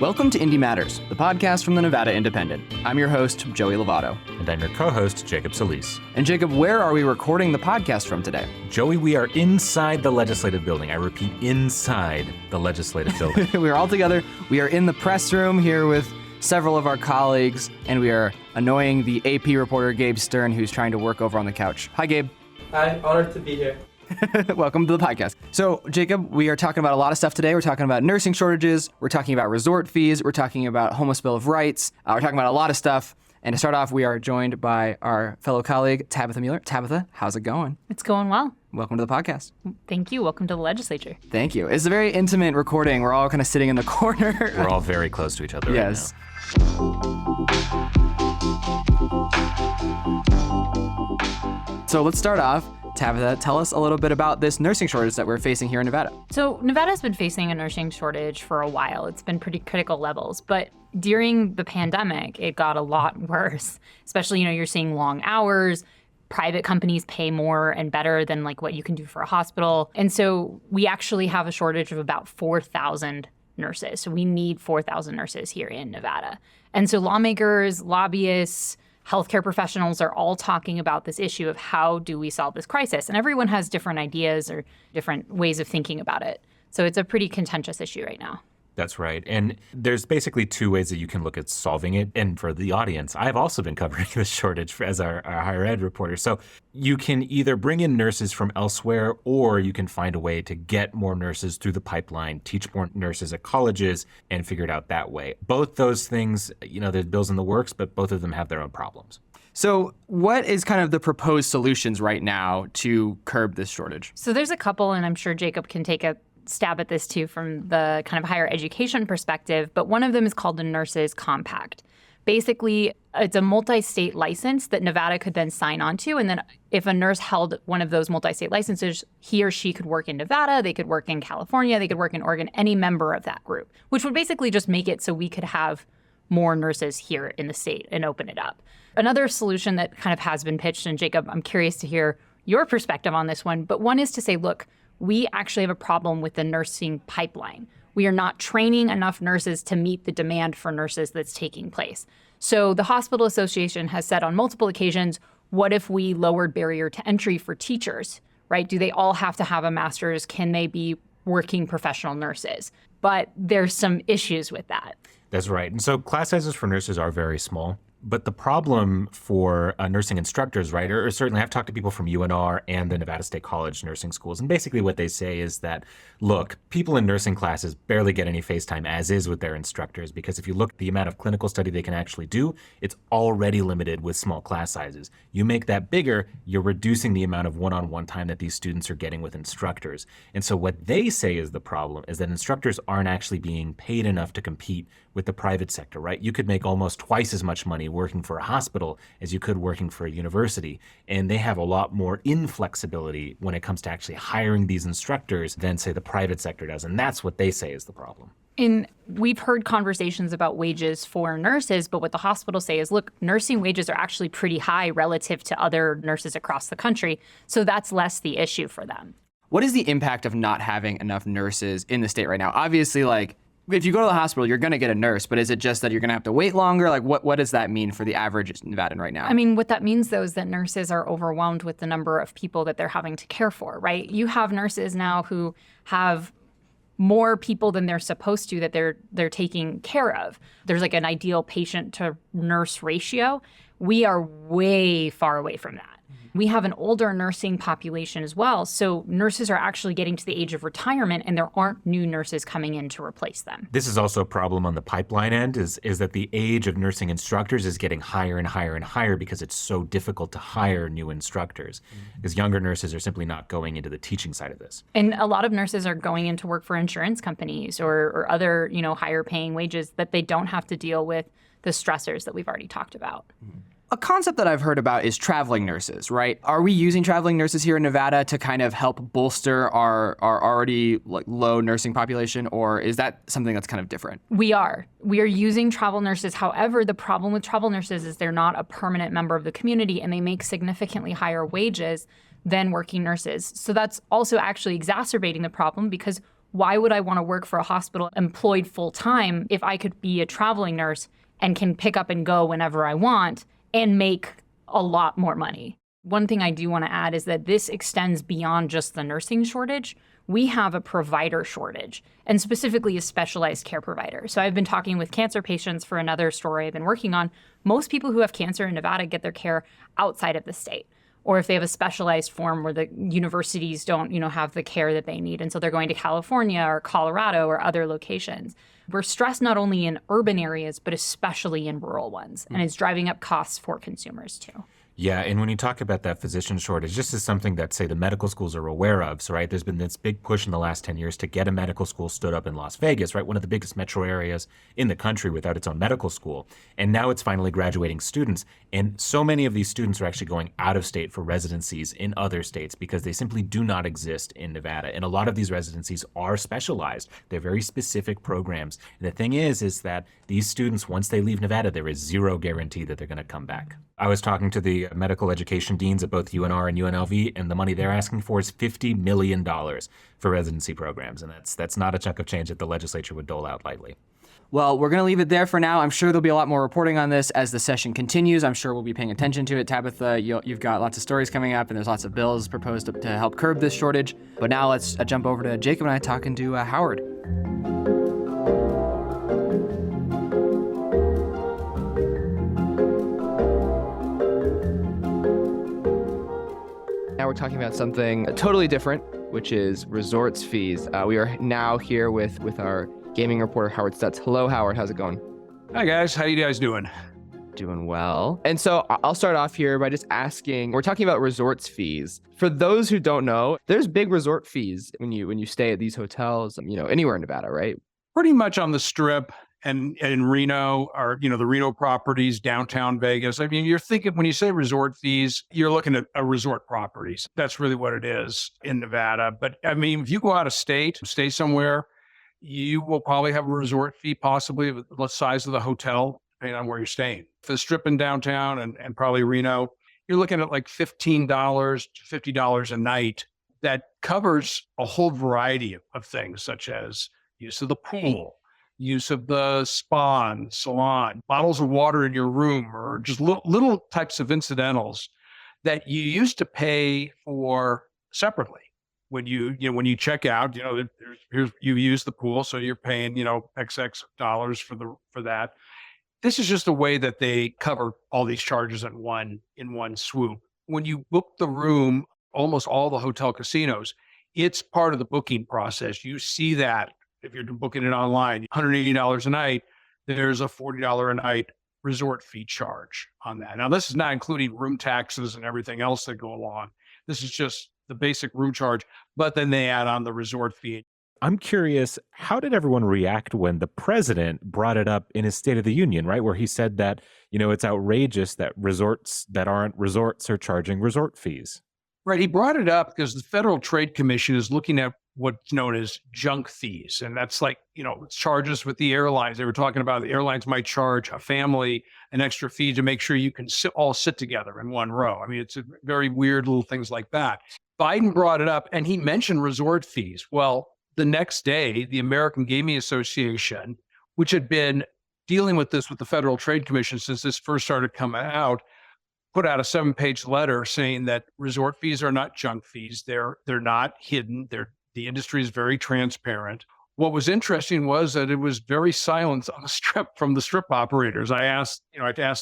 Welcome to Indy Matters, the podcast from the Nevada Independent. I'm your host, Joey Lovato. And I'm your co-host, Jacob Solis. And Jacob, where are we recording the podcast from today? Joey, we are inside the legislative building. I repeat, inside the legislative building. We're all together. We are in the press room here with several of our colleagues, and we are annoying the AP reporter, Gabe Stern, who's trying to work over on the couch. Hi, Gabe. Hi, honored to be here. Welcome to the podcast. So, Jacob, we are talking about a lot of stuff today. We're talking about nursing shortages. We're talking about resort fees. We're talking about homeless bill of rights. We're talking about a lot of stuff. And to start off, we are joined by our fellow colleague, Tabitha Mueller. Tabitha, how's it going? It's going well. Welcome to the podcast. Thank you. Welcome to the legislature. Thank you. It's a very intimate recording. We're all kind of sitting in the corner. We're all very close to each other yes. right now. So let's start off. Tabitha, tell us a little bit about this nursing shortage that we're facing here in Nevada. So Nevada's been facing a nursing shortage for a while. It's been pretty critical levels, but during the pandemic, it got a lot worse. Especially, you're seeing long hours. Private companies pay more and better than like what you can do for a hospital. And so we actually have a shortage of about 4,000 nurses. So we need 4,000 nurses here in Nevada. And so lawmakers, lobbyists, healthcare professionals are all talking about this issue of how do we solve this crisis? And everyone has different ideas or different ways of thinking about it. So it's a pretty contentious issue right now. That's right. And there's basically two ways that you can look at solving it. And for the audience, I've also been covering this shortage as our higher ed reporter. So you can either bring in nurses from elsewhere, or you can find a way to get more nurses through the pipeline, teach more nurses at colleges, and figure it out that way. Both those things, there's bills in the works, but both of them have their own problems. So what is kind of the proposed solutions right now to curb this shortage? So there's a couple, and I'm sure Jacob can take a stab at this too from the kind of higher education perspective, but one of them is called the Nurses Compact. Basically, it's a multi-state license that Nevada could then sign on to, and then if a nurse held one of those multi-state licenses, he or she could work in Nevada, they could work in California, they could work in Oregon, any member of that group, which would basically just make it so we could have more nurses here in the state and open it up. Another solution that kind of has been pitched, and Jacob, I'm curious to hear your perspective on this one, but one is to say, look, we actually have a problem with the nursing pipeline. We are not training enough nurses to meet the demand for nurses that's taking place. So the Hospital Association has said on multiple occasions, what if we lowered barrier to entry for teachers, right? Do they all have to have a master's? Can they be working professional nurses? But there's some issues with that. That's right. And so class sizes for nurses are very small. But the problem for nursing instructors, right, or certainly I've talked to people from UNR and the Nevada State College nursing schools, and basically what they say is that, look, people in nursing classes barely get any face time as is with their instructors, because if you look at the amount of clinical study they can actually do, it's already limited with small class sizes. You make that bigger, you're reducing the amount of one-on-one time that these students are getting with instructors. And so what they say is the problem is that instructors aren't actually being paid enough to compete with the private sector, right? You could make almost twice as much money working for a hospital as you could working for a university. And they have a lot more inflexibility when it comes to actually hiring these instructors than, say, the private sector does. And that's what they say is the problem. And we've heard conversations about wages for nurses, but what the hospitals say is, look, nursing wages are actually pretty high relative to other nurses across the country. So that's less the issue for them. What is the impact of not having enough nurses in the state right now? Obviously, if you go to the hospital, you're going to get a nurse, but is it just that you're going to have to wait longer? What does that mean for the average Nevadan right now? I mean, what that means, though, is that nurses are overwhelmed with the number of people that they're having to care for, right? You have nurses now who have more people than they're supposed to that they're taking care of. There's like an ideal patient to nurse ratio. We are way far away from that. We have an older nursing population as well. So nurses are actually getting to the age of retirement, and there aren't new nurses coming in to replace them. This is also a problem on the pipeline end, is that the age of nursing instructors is getting higher and higher and higher because it's so difficult to hire new instructors. Because younger nurses are simply not going into the teaching side of this. And a lot of nurses are going into work for insurance companies or other, higher paying wages that they don't have to deal with the stressors that we've already talked about. A concept that I've heard about is traveling nurses, right? Are we using traveling nurses here in Nevada to kind of help bolster our already low nursing population, or is that something that's kind of different? We are using travel nurses. However, the problem with travel nurses is they're not a permanent member of the community, and they make significantly higher wages than working nurses. So that's also actually exacerbating the problem, because Why would I want to work for a hospital employed full time if I could be a traveling nurse and can pick up and go whenever I want and make a lot more money? One thing I do want to add is that this extends beyond just the nursing shortage. We have a provider shortage, and specifically a specialized care provider. So I've been talking with cancer patients for another story I've been working on. Most people who have cancer in Nevada get their care outside of the state, or if they have a specialized form where the universities don't, have the care that they need. And so they're going to California or Colorado or other locations. We're stressed not only in urban areas, but especially in rural ones. And it's driving up costs for consumers too. Yeah, and when you talk about that physician shortage, this is something that, say, the medical schools are aware of. So, right, there's been this big push in the last 10 years to get a medical school stood up in Las Vegas, right, one of the biggest metro areas in the country without its own medical school. And now it's finally graduating students. And so many of these students are actually going out of state for residencies in other states because they simply do not exist in Nevada. And a lot of these residencies are specialized. They're very specific programs. And the thing is that these students, once they leave Nevada, there is zero guarantee that they're going to come back. I was talking to the medical education deans at both UNR and UNLV, and the money they're asking for is $50 million for residency programs. And that's not a chunk of change that the legislature would dole out lightly. Well, we're going to leave it there for now. I'm sure there'll be a lot more reporting on this as the session continues. I'm sure we'll be paying attention to it. Tabitha, you've got lots of stories coming up, and there's lots of bills proposed to help curb this shortage. But now let's jump over to Jacob and I talking to Howard. Now we're talking about something totally different, which is resorts fees. We are now here with our gaming reporter, Howard Stutz. Hello, Howard. How's it going? Hi, guys. How you guys doing? Doing well. And so I'll start off here by just asking, we're talking about resorts fees. For those who don't know, there's big resort fees when you stay at these hotels, anywhere in Nevada, right? Pretty much on the Strip and in Reno, or the Reno properties, downtown Vegas. I mean, you're thinking when you say resort fees, you're looking at resort properties. That's really what it is in Nevada. But I mean, if you go out of state, stay somewhere, you will probably have a resort fee, possibly the size of the hotel, depending on where you're staying. For the Strip in downtown and probably Reno, you're looking at like $15 to $50 a night. That covers a whole variety of things, such as use of the pool, use of the spa and salon, bottles of water in your room, or just little types of incidentals that you used to pay for separately. When when you check out, you use the pool, so you're paying XX dollars for that. This is just a way that they cover all these charges in one swoop. When you book the room, almost all the hotel casinos, it's part of the booking process. You see that if you're booking it online, $180 a night, there's a $40 a night resort fee charge on that. Now, this is not including room taxes and everything else that go along. This is just the basic room charge, but then they add on the resort fee. I'm curious, how did everyone react when the president brought it up in his State of the Union, right? Where he said that, it's outrageous that resorts that aren't resorts are charging resort fees. Right. He brought it up because the Federal Trade Commission is looking at what's known as junk fees. And that's like, charges with the airlines. They were talking about the airlines might charge a family an extra fee to make sure you can all sit together in one row. I mean, it's a very weird little things like that. Biden brought it up and he mentioned resort fees. Well, the next day, the American Gaming Association, which had been dealing with this with the Federal Trade Commission since this first started coming out, put out a 7-page letter saying that resort fees are not junk fees. They're not hidden. The industry is very transparent. What was interesting was that it was very silent on the Strip from the Strip operators. I asked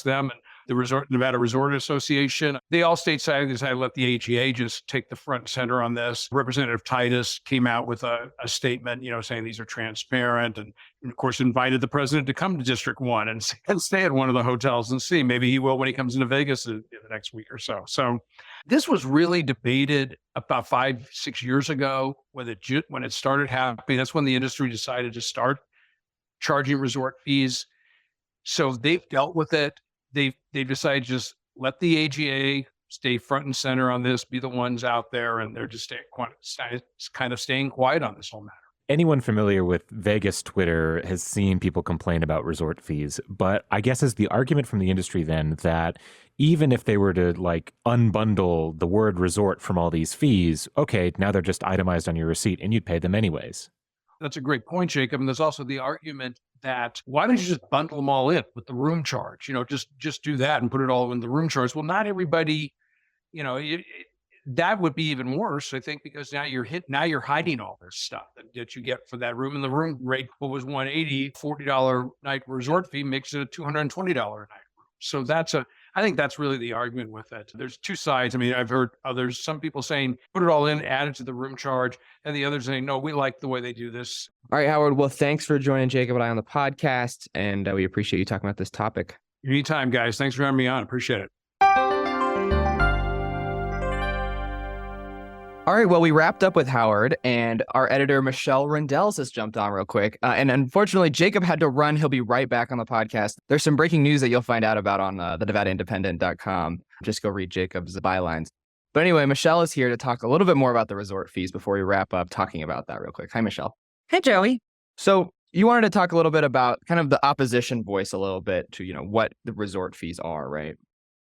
them and the Nevada Resort Association. They all stayed silent. They decided to let the AGA just take the front and center on this. Representative Titus came out with a statement, saying these are transparent, and of course invited the president to come to District 1 and stay at one of the hotels and see. Maybe he will when he comes into Vegas in the next week or so. So this was really debated about 5-6 years ago when it started happening. That's when the industry decided to start charging resort fees. So they've dealt with it. They've decided to just let the AGA stay front and center on this, be the ones out there, and they're just kind of staying quiet on this whole matter. Anyone familiar with Vegas Twitter has seen people complain about resort fees, but I guess is the argument from the industry then that even if they were to unbundle the word resort from all these fees, okay, now they're just itemized on your receipt and you'd pay them anyways. That's a great point, Jacob. And there's also the argument that why don't you just bundle them all in with the room charge? Just do that and put it all in the room charge. Well, not everybody, that would be even worse, I think, because now you're hiding all this stuff that you get for that room. And the room rate, what was $180, $40 night resort fee makes it a $220 a night room. So I think that's really the argument with it. There's two sides. I mean, I've heard some people saying, put it all in, add it to the room charge. And the others saying, no, we like the way they do this. All right, Howard. Well, thanks for joining Jacob and I on the podcast. And we appreciate you talking about this topic. Anytime, guys. Thanks for having me on. Appreciate it. All right, well, we wrapped up with Howard, and our editor, Michelle Rendell, has jumped on real quick. And unfortunately, Jacob had to run. He'll be right back on the podcast. There's some breaking news that you'll find out about on the NevadaIndependent.com. Just go read Jacob's bylines. But anyway, Michelle is here to talk a little bit more about the resort fees before we wrap up talking about that real quick. Hi, Michelle. Hey, Joey. So you wanted to talk a little bit about kind of the opposition voice a little bit to, what the resort fees are, right?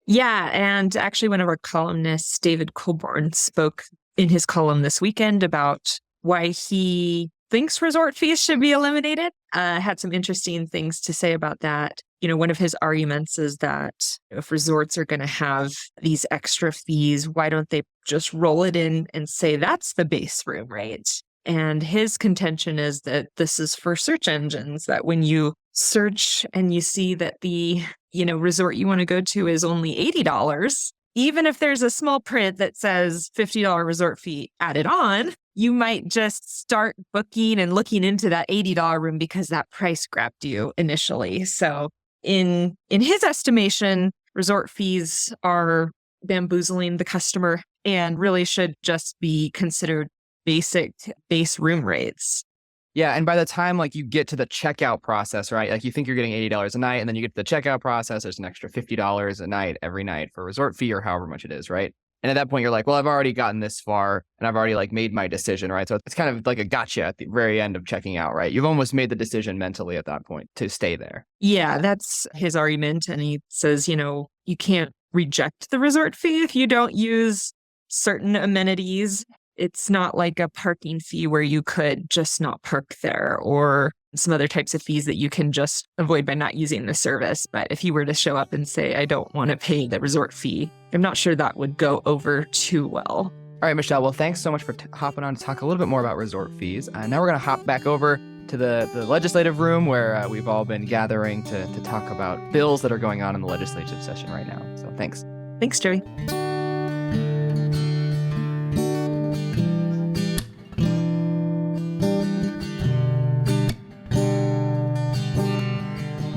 Yeah, and actually one of our columnists, David Colborn, spoke in his column this weekend about why he thinks resort fees should be eliminated. Had some interesting things to say about that. One of his arguments is that if resorts are going to have these extra fees, why don't they just roll it in and say that's the base room rate? And his contention is that this is for search engines, that when you search and you see that the resort you want to go to is only $80, even if there's a small print that says $50 resort fee added on, you might just start booking and looking into that $80 room because that price grabbed you initially. So in his estimation, resort fees are bamboozling the customer and really should just be considered basic base room rates. Yeah, and by the time you get to the checkout process, right? You think you're getting $80 a night, and then you get to the checkout process, there's an extra $50 a night every night for a resort fee or however much it is, right? And at that point, you're like, well, I've already gotten this far, and I've already made my decision, right? So it's kind of like a gotcha at the very end of checking out, right? You've almost made the decision mentally at that point to stay there. Yeah, that's his argument, and he says, you can't reject the resort fee if you don't use certain amenities. It's not like a parking fee where you could just not park there, or some other types of fees that you can just avoid by not using the service. But if you were to show up and say, I don't want to pay the resort fee, I'm not sure that would go over too well. All right, Michelle. Well, thanks so much for hopping on to talk a little bit more about resort fees. Now we're going to hop back over to the legislative room where we've all been gathering to talk about bills that are going on in the legislative session right now. So thanks. Thanks, Joey.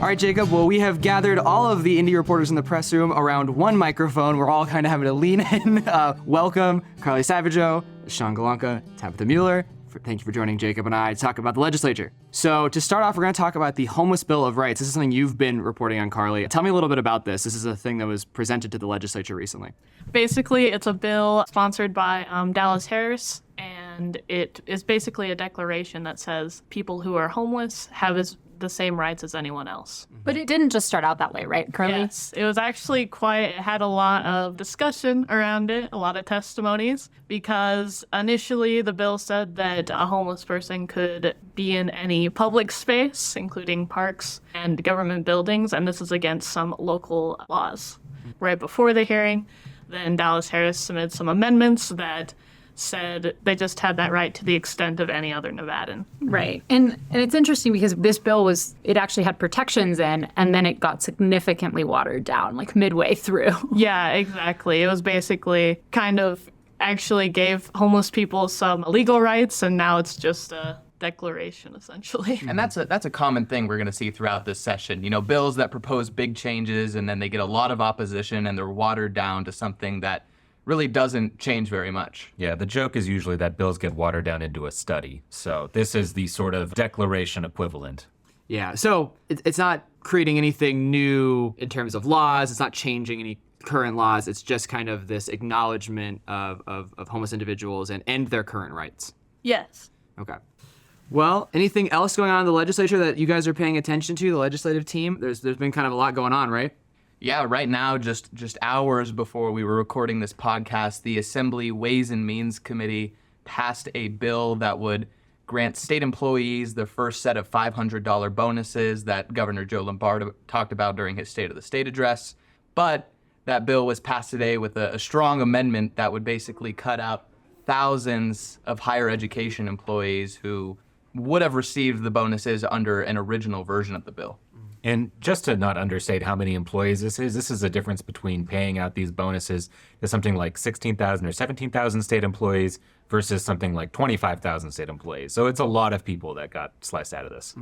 All right, Jacob. Well, we have gathered all of the Indy reporters in the press room around one microphone. We're all kind of having to lean in. Welcome, Carly Sauvageau, Sean Golonka, Tabitha Mueller. Thank you for joining Jacob and I to talk about the legislature. So to start off, we're going to talk about the Homeless Bill of Rights. This is something you've been reporting on, Carly. Tell me a little bit about this. This is a thing that was presented to the legislature recently. Basically, it's a bill sponsored by Dallas Harris, and it is basically a declaration that says people who are homeless have the same rights as anyone else. But it didn't just start out that way, right, Carly? Yes, it was actually it had a lot of discussion around it, a lot of testimonies, because initially the bill said that a homeless person could be in any public space, including parks and government buildings, and this is against some local laws. Right before the hearing, then Dallas Harris submitted some amendments that said they just had that right to the extent of any other Nevadan. Right. And it's interesting because this bill it actually had protections in, and then it got significantly watered down, midway through. Yeah, exactly. It was basically kind of actually gave homeless people some legal rights, and now it's just a declaration, essentially. And that's a common thing we're going to see throughout this session. Bills that propose big changes, and then they get a lot of opposition, and they're watered down to something that really doesn't change very much. Yeah, the joke is usually that bills get watered down into a study. So this is the sort of declaration equivalent. Yeah, so it's not creating anything new in terms of laws. It's not changing any current laws. It's just kind of this acknowledgement of homeless individuals and their current rights. Yes. Okay. Well, anything else going on in the legislature that you guys are paying attention to, the legislative team? There's been kind of a lot going on, right? Yeah, right now, just hours before we were recording this podcast, the Assembly Ways and Means Committee passed a bill that would grant state employees the first set of $500 bonuses that Governor Joe Lombardo talked about during his State of the State address. But that bill was passed today with a strong amendment that would basically cut out thousands of higher education employees who would have received the bonuses under an original version of the bill. And just to not understate how many employees this is a difference between paying out these bonuses to something like 16,000 or 17,000 state employees versus something like 25,000 state employees. So it's a lot of people that got sliced out of this.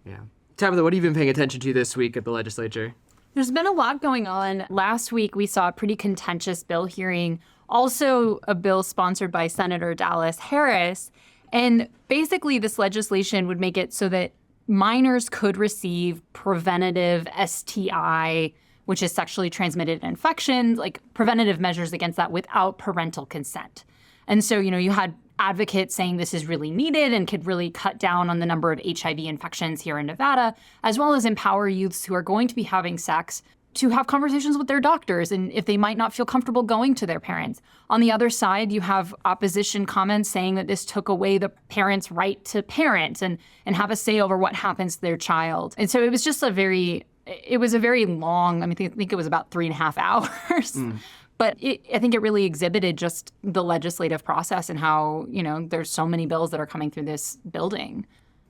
Yeah. Tabitha, what have you been paying attention to this week at the legislature? There's been a lot going on. Last week, we saw a pretty contentious bill hearing, also a bill sponsored by Senator Dallas Harris. And basically, this legislation would make it so that minors could receive preventative STI, which is sexually transmitted infections, like preventative measures against that without parental consent. And so, you had advocates saying this is really needed and could really cut down on the number of HIV infections here in Nevada, as well as empower youths who are going to be having sex to have conversations with their doctors and if they might not feel comfortable going to their parents. On the other side, you have opposition comments saying that this took away the parents' right to parent and have a say over what happens to their child. And so it was just a very long, I think it was about 3.5 hours. But I think it really exhibited just the legislative process and how, there's so many bills that are coming through this building.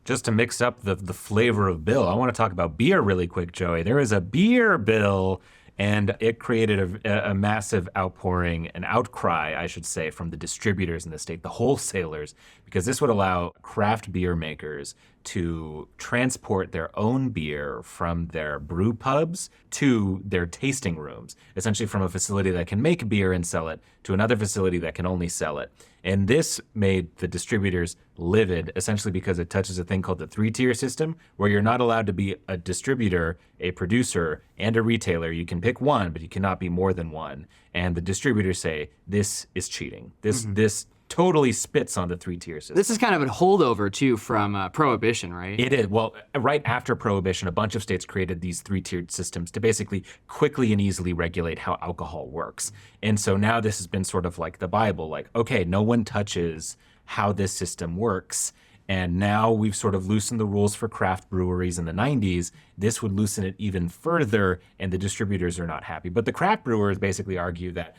Just to mix up the flavor of bill, I want to talk about beer really quick, Joey. There is a beer bill, and it created a massive outpouring, an outcry, I should say, from the distributors in the state, the wholesalers, because this would allow craft beer makers to transport their own beer from their brew pubs to their tasting rooms, essentially from a facility that can make beer and sell it to another facility that can only sell it. And this made the distributors livid, essentially because it touches a thing called the 3-tier system, where you're not allowed to be a distributor, a producer, and a retailer. You can pick one, but you cannot be more than one. And the distributors say, this is cheating. This totally spits on the 3-tier system. This is kind of a holdover, too, from Prohibition, right? It is. Well, right after Prohibition, a bunch of states created these 3-tiered systems to basically quickly and easily regulate how alcohol works. And so now this has been sort of like the Bible, like, okay, no one touches how this system works. And now we've sort of loosened the rules for craft breweries in the 90s. This would loosen it even further, and the distributors are not happy. But the craft brewers basically argue that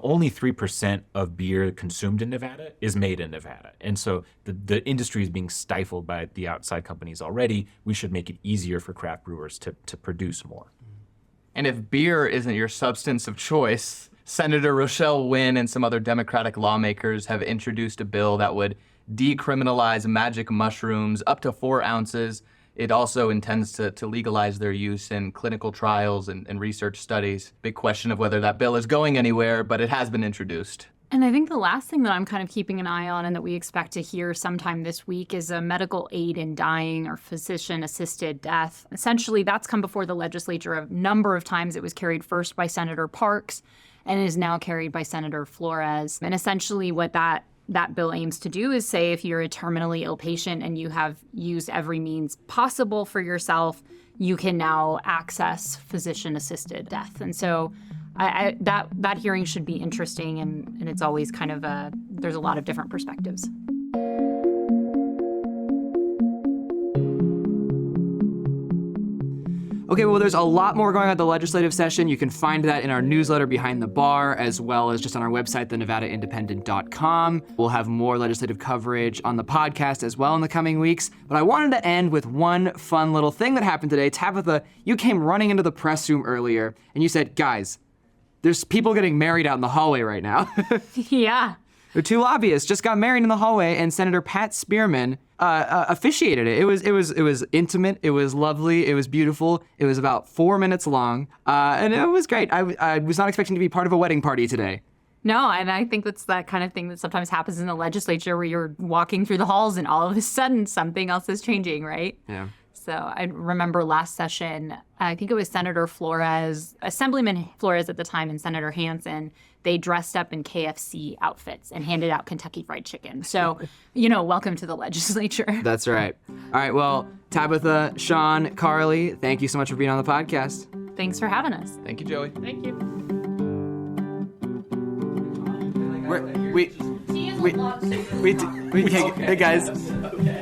only 3% of beer consumed in Nevada is made in Nevada. And so the industry is being stifled by the outside companies already. We should make it easier for craft brewers to produce more. And if beer isn't your substance of choice, Senator Rochelle Wynn and some other Democratic lawmakers have introduced a bill that would decriminalize magic mushrooms up to 4 ounces. It also intends to legalize their use in clinical trials and research studies. Big question of whether that bill is going anywhere, but it has been introduced. And I think the last thing that I'm kind of keeping an eye on and that we expect to hear sometime this week is a medical aid in dying or physician-assisted death. Essentially, that's come before the legislature a number of times. It was carried first by Senator Parks and is now carried by Senator Flores. And essentially what that bill aims to do is say if you're a terminally ill patient and you have used every means possible for yourself, you can now access physician-assisted death. And so that hearing should be interesting, and it's always kind of there's a lot of different perspectives. Okay, well, there's a lot more going on at the legislative session. You can find that in our newsletter Behind the Bar, as well as just on our website, thenevadaindependent.com. We'll have more legislative coverage on the podcast as well in the coming weeks. But I wanted to end with one fun little thing that happened today. Tabitha, you came running into the press room earlier, and you said, guys, there's people getting married out in the hallway right now. Yeah. The 2 lobbyists just got married in the hallway, and Senator Pat Spearman officiated it. It was intimate. It was lovely. It was beautiful. It was about 4 minutes long, and it was great. I was not expecting to be part of a wedding party today. No, and I think that's that kind of thing that sometimes happens in the legislature where you're walking through the halls and all of a sudden something else is changing, right? Yeah. So I remember last session, I think it was Senator Flores, Assemblyman Flores at the time, and Senator Hansen. They dressed up in KFC outfits and handed out Kentucky Fried Chicken. So, welcome to the legislature. That's right. All right, well, Tabitha, Sean, Carly, thank you so much for being on the podcast. Thanks for having us. Thank you, Joey. Thank you. We Hey guys,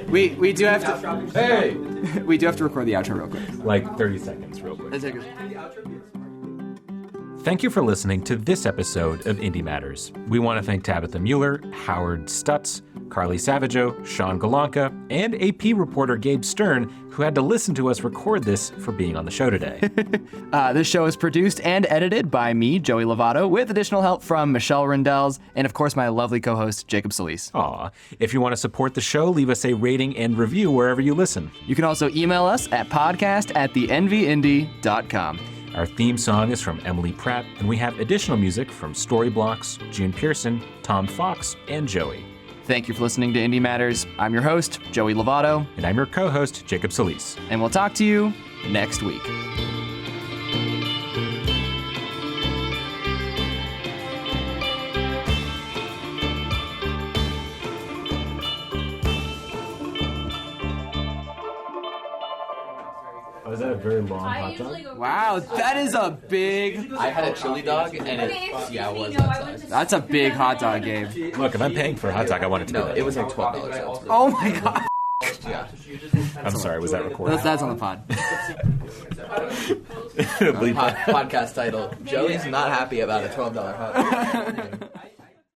we do have to. We do have to record the outro real quick. Like 30 seconds, real quick. Let's take it. Thank you for listening to this episode of Indy Matters. We want to thank Tabitha Mueller, Howard Stutz, Carly Sauvageau, Sean Golonka, and AP reporter Gabe Stern, who had to listen to us record this for being on the show today. This show is produced and edited by me, Joey Lovato, with additional help from Michelle Rendells and, of course, my lovely co-host, Jacob Solis. Aw. If you want to support the show, leave us a rating and review wherever you listen. You can also email us at podcast@theenvyindy.com. Our theme song is from Emily Pratt, and we have additional music from Storyblocks, June Pearson, Tom Fox, and Joey. Thank you for listening to Indy Matters. I'm your host, Joey Lovato. And I'm your co-host, Jacob Solis. And we'll talk to you next week. Oh, is that a very long hot dog? Wow, that is a big... I had a chili dog, and it was that size. That's a big hot dog, Gabe. Look, if I'm paying for a hot dog, I want it to be No, that. it was like $12. Oh my god. Yeah. I'm sorry, was that recorded? That's on the pod. Bleep that. Podcast title: Joey's not happy about a $12 hot dog.